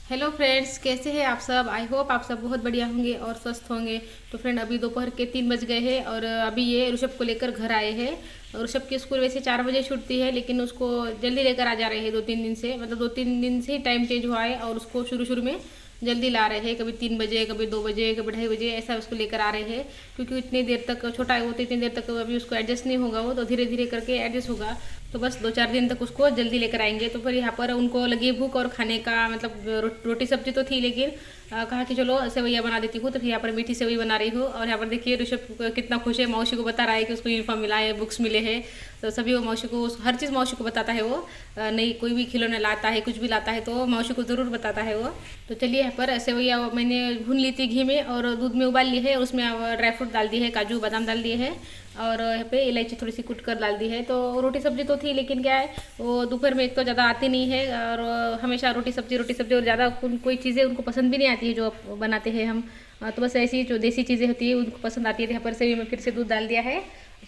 Hello friends, कैसे हैं आप सब। आई होप आप सब बहुत बढ़िया होंगे और स्वस्थ होंगे। तो फ्रेंड, अभी दोपहर के 3 बज गए हैं और अभी ये ऋषभ को लेकर घर आए हैं। और ऋषभ की स्कूल वैसे 4 बजे छूटती है, लेकिन उसको जल्दी लेकर आ जा रहे हैं 2-3 दिन से। मतलब 2-3 दिन से ही टाइम चेंज हुआ है और उसको शुरू शुरू में जल्दी ला रहे हैं। कभी 3 बजे, कभी 2 बजे, कभी 2:30 बजे, ऐसा उसको लेकर आ रहे हैं। क्योंकि इतनी देर तक छोटा है वो, तो इतनी देर तक अभी उसको एडजस्ट नहीं होगा। वो तो धीरे धीरे करके एडजस्ट होगा। तो बस 2-4 दिन तक उसको जल्दी लेकर आएंगे। तो फिर यहाँ पर उनको लगी भूख और खाने का मतलब रोटी सब्जी तो थी, लेकिन कहा कि चलो सेवैया बना देती हूँ। तो फिर यहाँ पर मीठी सेवई बना रही हूँ। और यहाँ पर देखिए ऋषभ कितना खुश है, मौसी को बता रहा है कि उसको यूनिफॉर्म मिला है, बुक्स मिले हैं। तो सभी वो मौसी को, हर चीज़ मौसी को बताता है वो। नहीं, कोई भी खिलौने लाता है, कुछ भी लाता है तो मौसी को ज़रूर बताता है वो। तो चलिए, यहाँ पर सेवैया मैंने भून ली थी घी में और दूध में उबाल ली है। उसमें ड्राई फ्रूट डाल दिए है, काजू बादाम डाल दिए हैं और यहाँ पे इलायची थोड़ी सी कूट कर डाल दी है। तो रोटी सब्जी तो थी, लेकिन क्या है वो दोपहर में एक तो ज़्यादा आती नहीं है और हमेशा रोटी सब्जी और ज़्यादा कोई चीज़ें उनको पसंद भी नहीं आती है जो बनाते हैं हम। तो बस ऐसी जो देसी चीज़ें होती है उनको पसंद आती है। तो यहाँ पर से भी मैं फिर से दूध डाल दिया है,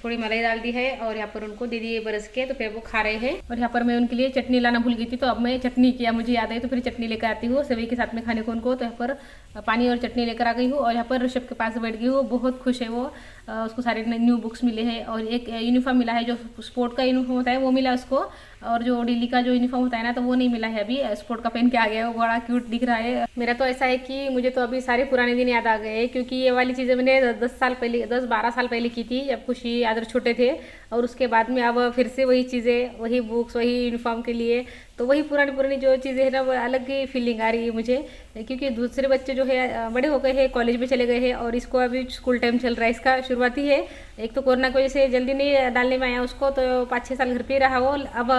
थोड़ी मलाई डाल दी है और यहाँ पर उनको दे दिए बरस के। तो फिर वो खा रहे हैं। और यहाँ पर मैं उनके लिए चटनी लाना भूल गई थी, तो अब मैं चटनी किया, मुझे याद आई तो फिर चटनी लेकर आती हूँ सेवई के साथ में खाने को उनको। तो यहाँ पर पानी और चटनी लेकर आ गई हूँ और यहाँ पर ऋषभ के पास बैठ गई हूँ। बहुत खुश है वो। उसको सारे न्यू बुक्स मिले हैं और एक यूनिफॉर्म मिला है, जो स्पोर्ट का यूनिफॉर्म होता है वो मिला उसको। और जो डेली का जो यूनिफॉर्म होता है ना, तो वो नहीं मिला है अभी। स्पोर्ट का पहन के आ गया है, वो बड़ा क्यूट दिख रहा है। मेरा तो ऐसा है कि मुझे तो अभी सारे पुराने दिन याद आ गए, क्योंकि ये वाली चीज़ें मैंने 10 साल पहले, 10-12 साल पहले की थी, जब खुशी आदर छोटे थे। और उसके बाद में अब फिर से वही चीज़ें, वही बुक्स, वही यूनिफॉर्म के लिए। तो वही पुरानी पुरानी जो चीज़ें हैं ना, वो अलग ही फीलिंग आ रही है मुझे। क्योंकि दूसरे बच्चे जो है बड़े हो गए हैं, कॉलेज में चले गए हैं और इसको अभी स्कूल टाइम चल रहा है, इसका शुरुआती है। एक तो कोरोना की वजह से जल्दी नहीं डालने में आया उसको, तो 5-6 साल घर पे ही रहा वो। अब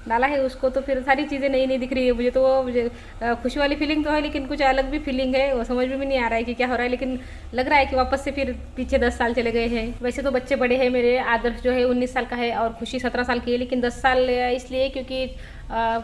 डाला है उसको, तो फिर सारी चीज़ें नई नई दिख रही है मुझे। तो वो मुझे खुशी वाली फीलिंग तो है, लेकिन कुछ अलग भी फीलिंग है, वो समझ में भी नहीं आ रहा है कि क्या हो रहा है। लेकिन लग रहा है कि वापस से फिर पीछे 10 साल चले गए हैं। वैसे तो बच्चे बड़े हैं मेरे, आदर्श जो है 19 साल का है और खुशी 17 साल की है। लेकिन 10 साल इसलिए क्योंकि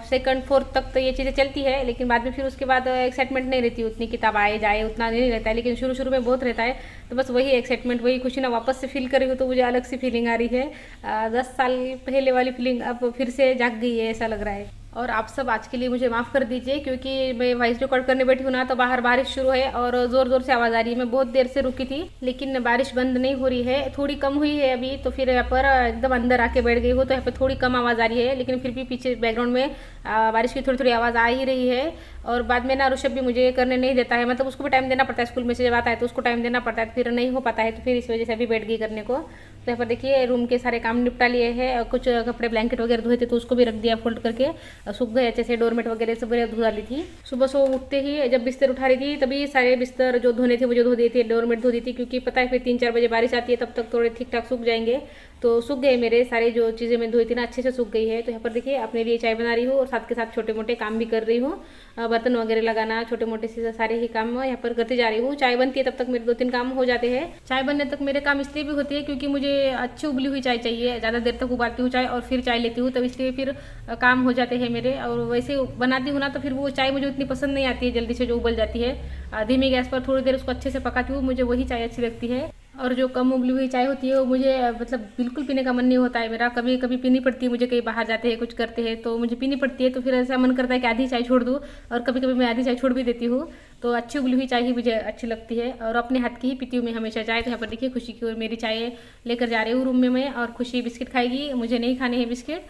सेकंड फोर्थ तक तो ये चीज़ें चलती है, लेकिन बाद में फिर उसके बाद एक्साइटमेंट नहीं रहती उतनी, किताब आए जाए उतना नहीं रहता है। लेकिन शुरू शुरू में बहुत रहता है। तो बस वही एक्साइटमेंट, वही खुशी ना वापस से फील कर रही हूँ, तो मुझे अलग सी फीलिंग आ रही है। 10 साल पहले वाली फीलिंग अब फिर से जाग गई है, ऐसा लग रहा है। और आप सब आज के लिए मुझे माफ़ कर दीजिए, क्योंकि मैं वॉइस रिकॉर्ड करने बैठी हूँ ना, तो बाहर बारिश शुरू है और ज़ोर ज़ोर से आवाज़ आ रही है। मैं बहुत देर से रुकी थी, लेकिन बारिश बंद नहीं हो रही है, थोड़ी कम हुई है अभी। तो फिर यहाँ पर एकदम अंदर आके बैठ गई हूँ, तो यहाँ पर थोड़ी कम आवाज़ आ रही है, लेकिन फिर भी पीछे बैकग्राउंड में बारिश की थोड़ी थोड़ी आवाज़ आ ही रही है। और बाद में ना ऋषभ भी मुझे करने नहीं देता है, मतलब उसको भी टाइम देना पड़ता है, स्कूल में से जब आता है तो उसको टाइम देना पड़ता है, तो फिर नहीं हो पाता है। तो फिर इस वजह से अभी बैठ गई करने को। तो यहाँ पर देखिए रूम के सारे काम निपटा लिए हैं। कुछ कपड़े ब्लैंकेट वगैरह धोए थे तो उसको भी रख दिया फोल्ड करके, सूख गए अच्छे से। डोरमेट वगैरह सब धो डाली थी। सुबह सो उठते ही जब बिस्तर उठा रही थी, तभी सारे बिस्तर जो धोने थे मुझे धो दिए थे, डोरमेट धो दी थी। क्योंकि पता है फिर 3-4 बजे बारिश आती है, तब तक थोड़े ठीक ठाक सूख जाएंगे। तो सूख गए मेरे सारे, जो चीज़ें मैं धोई थी ना अच्छे से सूख गई है। तो यहाँ पर देखिए अपने लिए चाय बना रही हूँ और साथ के साथ छोटे मोटे काम भी कर रही हूँ। बर्तन वगैरह लगाना, छोटे मोटे से सारे ही काम यहाँ पर करते जा रही हूँ। चाय बनती है तब तक मेरे 2-3 काम हो जाते हैं। चाय बनने तक मेरे काम इसलिए भी होती है क्योंकि मुझे अच्छी उबली हुई चाय चाहिए। ज़्यादा देर तक उबालती हूँ चाय और फिर चाय लेती हूँ, तब इसलिए फिर काम हो जाते हैं मेरे। और वैसे बनाती हूँ ना, तो फिर वो चाय मुझे उतनी पसंद नहीं आती है जल्दी से, जो उबल जाती है। धीमी गैस पर थोड़ी देर उसको अच्छे से पकाती हूँ, मुझे वही चाय अच्छी लगती है। और जो कम उबली हुई चाय होती है वो मुझे मतलब बिल्कुल पीने का मन नहीं होता है मेरा। कभी कभी पीनी पड़ती है मुझे, कहीं बाहर जाते हैं कुछ करते हैं तो मुझे पीनी पड़ती है। तो फिर ऐसा मन करता है कि आधी चाय छोड़ दूँ, और कभी कभी मैं आधी चाय छोड़ भी देती हूँ। तो अच्छी उबली हुई चाय ही मुझे अच्छी लगती है और अपने हाथ की ही पीती हूँ मैं हमेशा चाय। तो यहाँ पर देखिए खुशी की मेरी चाय लेकर जा रही हूँ रूम में मैं, और खुशी बिस्किट खाएगी, मुझे नहीं खाने हैं बिस्किट,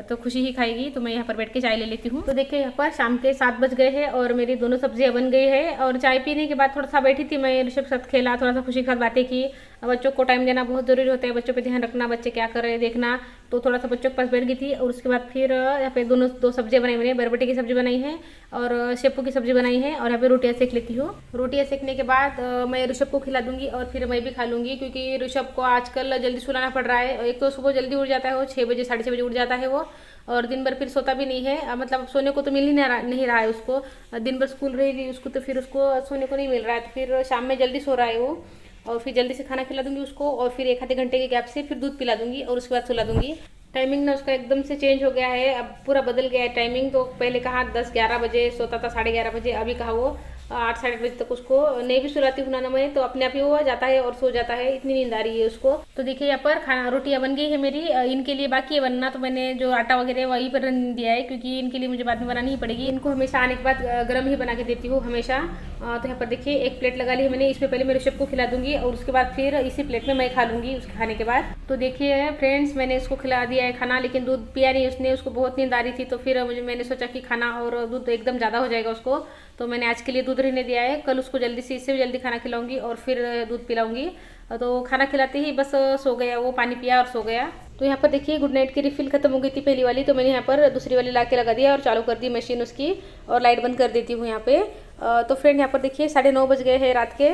तो खुशी ही खाएगी। तो मैं यहाँ पर बैठ के चाय ले लेती हूँ। तो देखिए यहाँ पर शाम के 7 बज गए हैं और मेरी दोनों सब्जियाँ बन गई है। और चाय पीने के बाद थोड़ा सा बैठी थी मैं, ऋषभ के साथ खेला, थोड़ा सा खुशी के साथ बातें की। बच्चों को टाइम देना बहुत ज़रूरी होता है, बच्चों पे ध्यान रखना, बच्चे क्या कर रहे हैं देखना। तो थोड़ा सा बच्चों के पास बैठ गई थी और उसके बाद फिर यहाँ पे दो सब्जियाँ बनाई मैंने, बरबटी की सब्जी बनाई है और शेपू की सब्जी बनाई है। और यहाँ पे रोटियाँ सेक लेती हूँ। रोटियाँ सेकने के बाद मैं ऋषभ को खिला दूंगी और फिर मैं भी खा लूँगी, क्योंकि ऋषभ को आजकल जल्दी सुलाना पड़ रहा है। एक तो सुबह जल्दी उठ जाता है वो, 6 बजे 6:30 बजे उठ जाता है वो, और दिन भर फिर सोता भी नहीं है। मतलब सोने को तो मिल ही नहीं रहा है उसको। दिन भर स्कूल रहेगी उसको, तो फिर उसको सोने को नहीं मिल रहा है। तो फिर शाम में जल्दी सो रहा है वो, और फिर जल्दी से खाना खिला दूंगी उसको, और फिर 1 आधे घंटे के गैप से फिर दूध पिला दूंगी और उसके बाद सुला दूंगी। टाइमिंग ना उसका एकदम से चेंज हो गया है, अब पूरा बदल गया है टाइमिंग। तो पहले कहा 10-11 बजे सोता था, 11:30 बजे, अभी कहा वो 8 साढ़े 8 बजे तक उसको नहीं भी सुलाती हूँ ना मैं, तो अपने आप ही वो जाता है और सो जाता है, इतनी नींद आ रही है उसको। तो देखिए यहाँ पर खाना रोटियाँ बन गई है मेरी, इनके लिए बाकी है बनना, तो मैंने जो आटा वगैरह वहीं पर रन दिया है, क्योंकि इनके लिए मुझे बाद में बनानी ही पड़ेगी। इनको हमेशा आने के बाद गर्म ही बना के देती हूँ हमेशा। तो यहाँ पर देखिए एक प्लेट लगा ली है मैंने, इसमें पहले मैं ऋषभ को खिला दूंगी और उसके बाद फिर इसी प्लेट में मैं खा लूँगी उसके खाने के बाद। तो देखिए फ्रेंड्स, मैंने उसको खिला दिया है खाना, लेकिन दूध पिया नहीं उसने, उसको बहुत नींद आ रही थी। तो फिर मैंने सोचा कि खाना और दूध एकदम ज़्यादा हो जाएगा उसको, तो मैंने आज के लिए दूध रहने दिया है। कल उसको जल्दी से, इससे भी जल्दी खाना खिलाऊंगी और फिर दूध पिलाऊंगी। तो खाना खिलाते ही बस सो गया वो, पानी पिया और सो गया। तो यहाँ पर देखिए गुड नाइट की रिफिल खत्म हो गई थी पहली वाली, तो मैंने यहाँ पर दूसरी वाली ला के लगा दिया और चालू कर दी मशीन उसकी, और लाइट बंद कर देती हूँ यहाँ पे। तो फ्रेंड यहाँ पर देखिए 9:30 बज गए हैं रात के।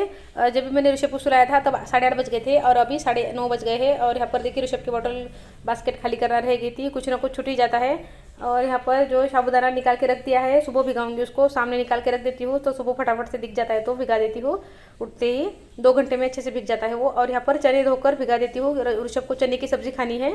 जब भी मैंने ऋषभ को सुलाया था तब 8:30 बज गए थे, और अभी 9:30 बज गए हैं। और यहाँ पर देखिए ऋषभ की बॉटल बास्केट खाली करना रह गई थी, कुछ ना कुछ छूट ही जाता है। और यहाँ पर जो साबूदाना निकाल के रख दिया है, सुबह भिगाऊंगी उसको, सामने निकाल के रख देती हूँ तो सुबह फटाफट से दिख जाता है, तो भिगा देती हूँ। उठते ही 2 घंटे में अच्छे से भिग जाता है वो। और यहाँ पर चने धोकर भिगा देती हूँ, ऋषभ को चने की सब्जी खानी है,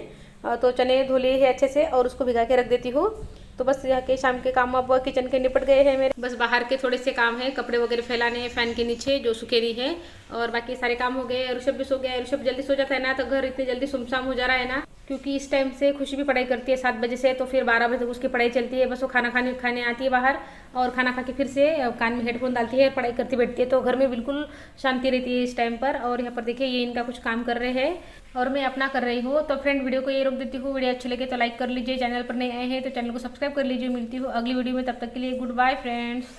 तो चने धो लिए हैं अच्छे से और उसको भिगा के रख देती हूँ। तो बस यहाँ के शाम के काम अब किचन के निपट गए हैं मेरे, बस बाहर के थोड़े से काम है, कपड़े वगैरह फैलाने हैं फैन के नीचे जो सूखे नहीं है, और बाकी सारे काम हो गए। ऋषभ भी सो गया है, ऋषभ जल्दी सो जाता है ना, तो घर इतनी जल्दी सुमसाम हो जा रहा है ना, क्योंकि इस टाइम से खुशी भी पढ़ाई करती है 7 बजे से, तो फिर 12 बजे तक उसकी पढ़ाई चलती है। बस वो खाना खाने आती है बाहर, और खाना खा के फिर से कान में हेडफोन डालती है, पढ़ाई करती बैठती है, तो घर में बिल्कुल शांति रहती है इस टाइम पर। और यहाँ पर देखिए ये इनका कुछ काम कर रहे हैं और मैं अपना कर रही हूँ। तो फ्रेंड वीडियो को ये रोक देती हूँ, वीडियो अच्छी लगे तो लाइक कर लीजिए, चैनल पर नए आए हैं तो चैनल को सब्सक्राइब कर लीजिए। मिलती हूँ अगली वीडियो में, तब तक के लिए गुड बाय फ्रेंड्स।